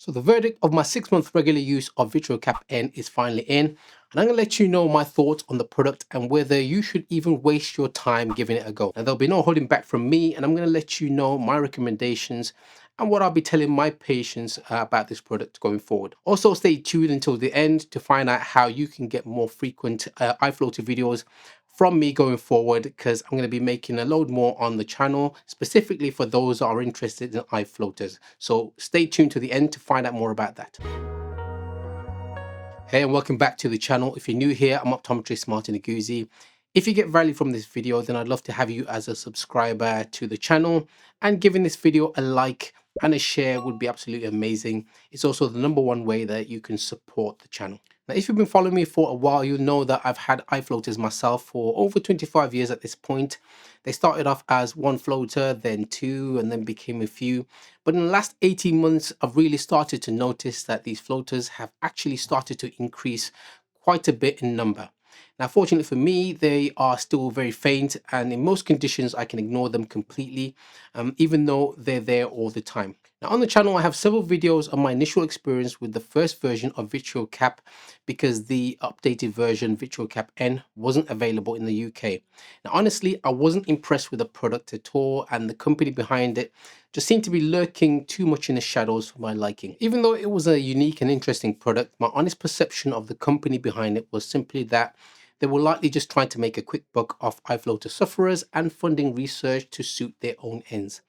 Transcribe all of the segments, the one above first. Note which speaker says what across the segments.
Speaker 1: So the verdict of my 6-month regular use of VitroCap N is finally in, and I'm going to let you know my thoughts on the product and whether you should even waste your time giving it a go. Now there'll be no holding back from me, and I'm going to let you know my recommendations and what I'll be telling my patients about this product going forward. Also stay tuned until the end to find out how you can get more frequent eye floater videos from me going forward, because I'm going to be making a load more on the channel specifically for those that are interested in eye floaters. So stay tuned to the end to find out more about that. Hey, and welcome back to the channel. If you're new here, I'm Optometrist Martin Aguzi. If you get value from this video, then I'd love to have you as a subscriber to the channel, and giving this video a like and a share would be absolutely amazing. It's also the #1 way that you can support the channel. Now, if you've been following me for a while, you'll know that I've had eye floaters myself for over 25 years at this point. They started off as one floater, then two, and then became a few. But in the last 18 months, I've really started to notice that these floaters have actually started to increase quite a bit in number. Now, fortunately for me, they are still very faint, and in most conditions, I can ignore them completely, even though they're there all the time. Now, on the channel, I have several videos on my initial experience with the first version of VitroCap, because the updated version, VitroCap N, wasn't available in the UK. Now, honestly, I wasn't impressed with the product at all, and the company behind it just seemed to be lurking too much in the shadows for my liking. Even though it was a unique and interesting product, my honest perception of the company behind it was simply that they were likely just trying to make a quick buck off eye floater sufferers and funding research to suit their own ends.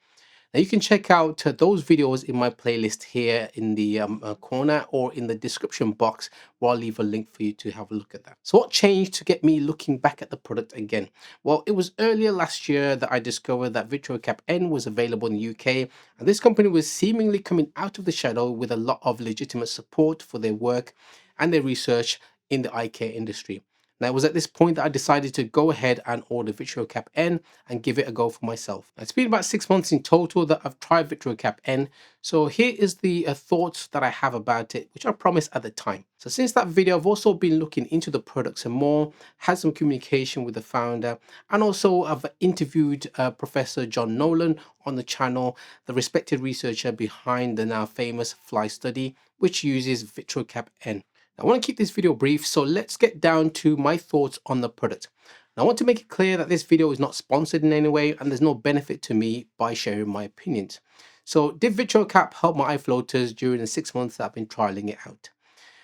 Speaker 1: Now you can check out those videos in my playlist here in the corner or in the description box, where I'll leave a link for you to have a look at that. So what changed to get me looking back at the product again? Well, it was earlier last year that I discovered that VitroCap N was available in the UK, and this company was seemingly coming out of the shadow with a lot of legitimate support for their work and their research in the eye care industry. Now, it was at this point that I decided to go ahead and order VitroCap N and give it a go for myself. It's been about 6 months in total that I've tried VitroCap N. So here is the thoughts that I have about it, which I promised at the time. So since that video, I've also been looking into the product some more, had some communication with the founder, and also I've interviewed Professor John Nolan on the channel, the respected researcher behind the now famous fly study, which uses VitroCap N. I want to keep this video brief, so let's get down to my thoughts on the product. Now, I want to make it clear that this video is not sponsored in any way, and there's no benefit to me by sharing my opinions. So did VitroCap help my eye floaters during the 6 months that I've been trialing it out?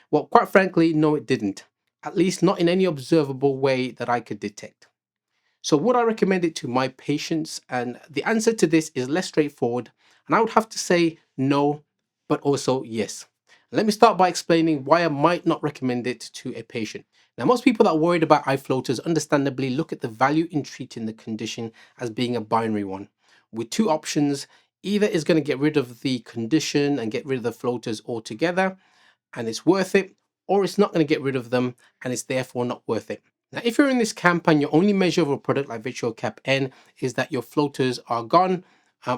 Speaker 1: Well, quite frankly, no, it didn't. At least not in any observable way that I could detect. So would I recommend it to my patients? And the answer to this is less straightforward, and I would have to say no, but also yes. Let me start by explaining why I might not recommend it to a patient. Now, most people that are worried about eye floaters understandably look at the value in treating the condition as being a binary one, with two options. Either it's going to get rid of the condition and get rid of the floaters altogether, and it's worth it, or it's not going to get rid of them and it's therefore not worth it. Now, if you're in this camp and your only measure of a product like VitroCap N is that your floaters are gone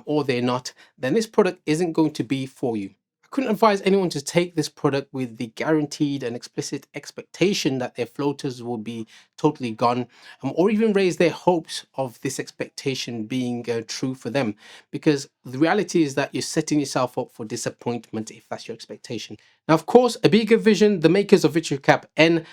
Speaker 1: or they're not, then this product isn't going to be for you. Couldn't advise anyone to take this product with the guaranteed and explicit expectation that their floaters will be totally gone, or even raise their hopes of this expectation being true for them, because the reality is that you're setting yourself up for disappointment if that's your expectation. Now, of course, Abiga Vision, the makers of VitroCap N,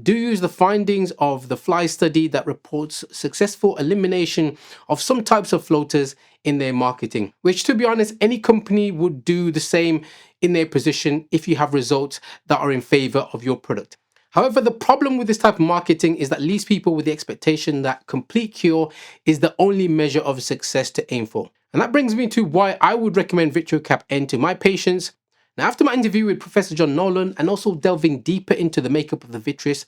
Speaker 1: do use the findings of the fly study that reports successful elimination of some types of floaters in their marketing, which, to be honest, any company would do the same in their position if you have results that are in favor of your product. However, the problem with this type of marketing is that leaves people with the expectation that complete cure is the only measure of success to aim for. And that brings me to why I would recommend VitroCap N to my patients. Now, after my interview with Professor John Nolan and also delving deeper into the makeup of the vitreous,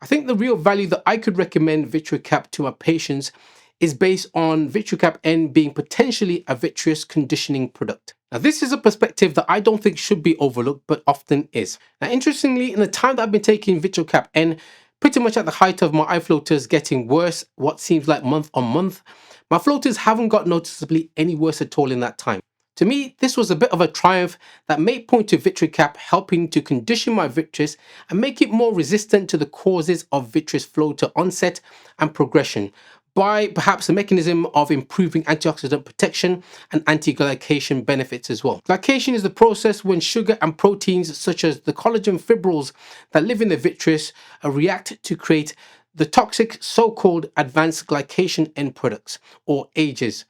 Speaker 1: I think the real value that I could recommend VitroCap to my patients is based on VitroCap N being potentially a vitreous conditioning product. Now, this is a perspective that I don't think should be overlooked, but often is. Now, interestingly, in the time that I've been taking VitroCap N, pretty much at the height of my eye floaters getting worse, what seems like month on month, my floaters haven't got noticeably any worse at all in that time. To me, this was a bit of a triumph that may point to VitroCap helping to condition my vitreous and make it more resistant to the causes of vitreous floater onset and progression, by perhaps a mechanism of improving antioxidant protection and anti-glycation benefits as well. Glycation is the process when sugar and proteins such as the collagen fibrils that live in the vitreous react to create the toxic so-called advanced glycation end products, or AGEs.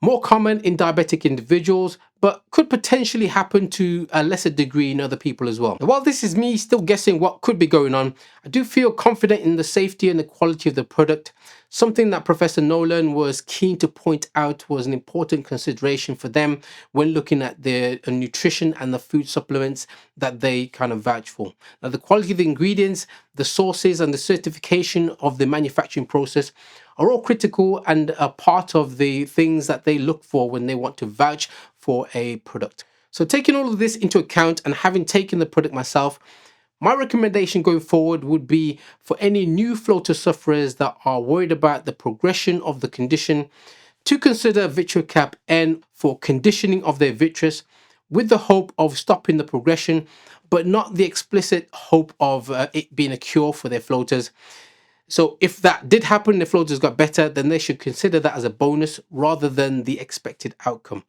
Speaker 1: More common in diabetic individuals, but could potentially happen to a lesser degree in other people as well. While this is me still guessing what could be going on, I do feel confident in the safety and the quality of the product. Something that Professor Nolan was keen to point out was an important consideration for them when looking at the nutrition and the food supplements that they kind of vouch for. Now, the quality of the ingredients, the sources, and the certification of the manufacturing process are all critical and a part of the things that they look for when they want to vouch for a product. So taking all of this into account and having taken the product myself, my recommendation going forward would be for any new floater sufferers that are worried about the progression of the condition to consider VitroCap N for conditioning of their vitreous with the hope of stopping the progression, but not the explicit hope of it being a cure for their floaters. So if that did happen, the floaters got better, then they should consider that as a bonus rather than the expected outcome.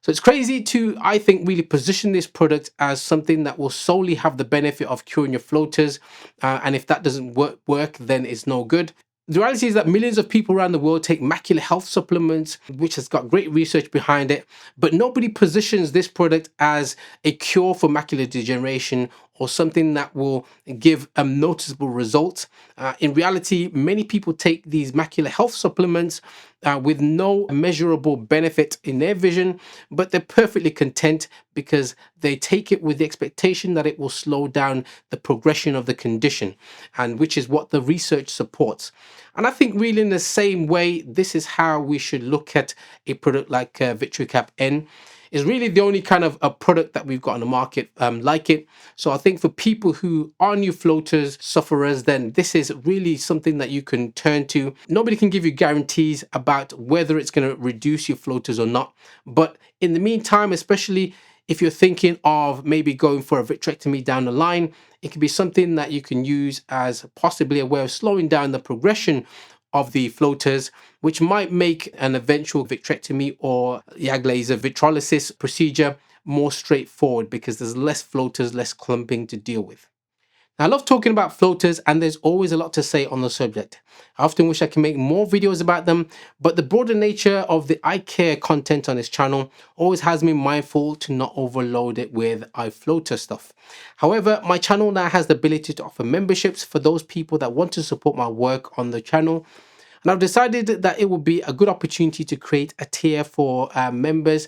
Speaker 1: So it's crazy to, I think, really position this product as something that will solely have the benefit of curing your floaters. And if that doesn't work, then it's no good. The reality is that millions of people around the world take macular health supplements, which has got great research behind it, but nobody positions this product as a cure for macular degeneration or something that will give noticeable results. In reality, many people take these macular health supplements with no measurable benefit in their vision, but they're perfectly content because they take it with the expectation that it will slow down the progression of the condition, and which is what the research supports. And I think really in the same way, this is how we should look at a product like VitroCap N. Is really the only kind of a product that we've got on the market like it. So I think for people who are new floaters sufferers, then this is really something that you can turn to. Nobody can give you guarantees about whether it's going to reduce your floaters or not. But in the meantime, especially if you're thinking of maybe going for a vitrectomy down the line, it can be something that you can use as possibly a way of slowing down the progression of the floaters, which might make an eventual vitrectomy or YAG laser vitrolysis procedure more straightforward because there's less floaters, less clumping to deal with. Now, I love talking about floaters and there's always a lot to say on the subject. I often wish I could make more videos about them, but the broader nature of the eye care content on this channel always has me mindful to not overload it with eye floater stuff. However, my channel now has the ability to offer memberships for those people that want to support my work on the channel. And I've decided that it would be a good opportunity to create a tier for members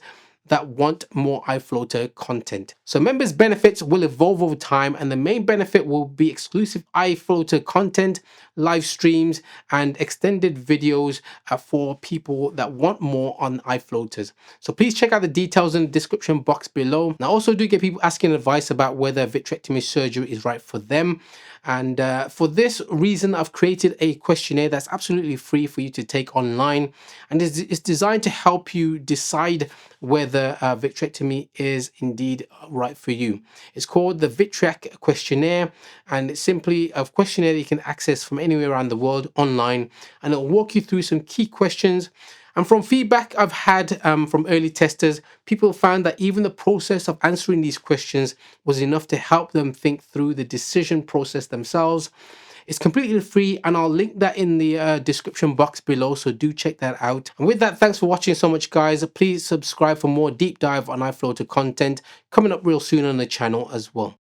Speaker 1: that want more iFloater content. So members' benefits will evolve over time, and the main benefit will be exclusive iFloater content, live streams, and extended videos for people that want more on iFloaters. So please check out the details in the description box below. And I also do get people asking advice about whether vitrectomy surgery is right for them. And for this reason, I've created a questionnaire that's absolutely free for you to take online, and it's designed to help you decide whether vitrectomy is indeed right for you. It's called the VitroCap questionnaire, and it's simply a questionnaire that you can access from anywhere around the world online, and it'll walk you through some key questions. And from feedback I've had from early testers, people found that even the process of answering these questions was enough to help them think through the decision process themselves. It's completely free, and I'll link that in the description box below, so do check that out. And with that, thanks for watching so much, guys. Please subscribe for more deep dive on iFloater content coming up real soon on the channel as well.